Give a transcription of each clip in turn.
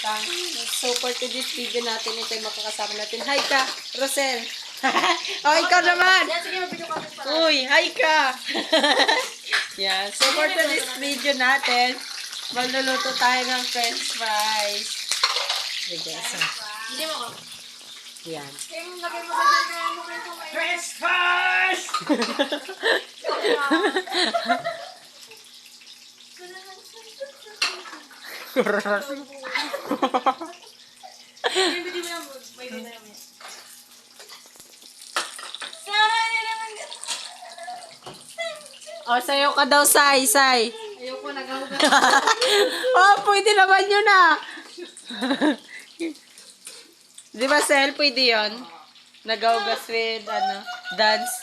So, for today's video natin, ito yung makakasama natin. Hi ka, Rosel. Oh, ikaw naman. Yan, sige, mag-video kami pa. Uy, hi ka. Yeah, so for today's video natin, magluluto tayo ng french fries. Sige, so, Hindi mo ko. yan. Kaya lagay mo sa dyan kaya mo kayo kumain. French fries! Hindi mo yan. May dito naman yan. Oh, sayo ka daw, Sai. Ayoko, naghahugas. Oh, pwede naman yun ah. Di ba, Sel? Pwede yun? Nagaugas with, dance.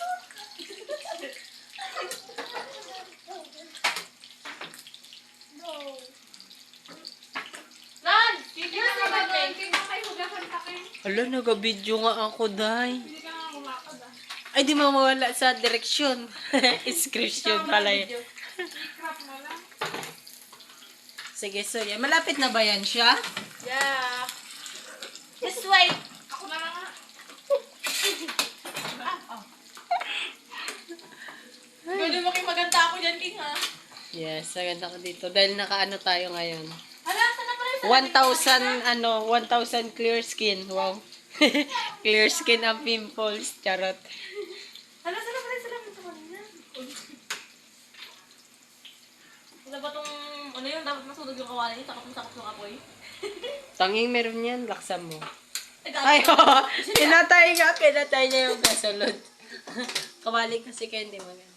Lan! Hindi ka na mag-len. Hindi ka kayo hugasan pa kayo. Hala, nag-video nga ako, Day. Hindi ka nga kumakad ah. Ay, di mawala sa direksyon. Inscription pala yun. I-crop mo lang. Sige, so yan. Malapit na ba yan siya? Yeah. Just wait. Ako na lang nga. Pwede mo kayo maganda ako dyan, King, ha? Yes, maganda ko dito. Dahil nakaano tayo ngayon. Hala, saan na pala yung 1,000 clear skin. Wow. Clear skin ang pimples. Charot. Hala, saan na pala yung salamin sa kanina? Wala ba tong, ano yun, dapat masunog yung kawalan yun, sakap ng apoy? Tanging meron yan. Laksan mo. Ay, Ay, oh, kinatay niya yung gasolod. Kawali kasi kayo hindi maganda.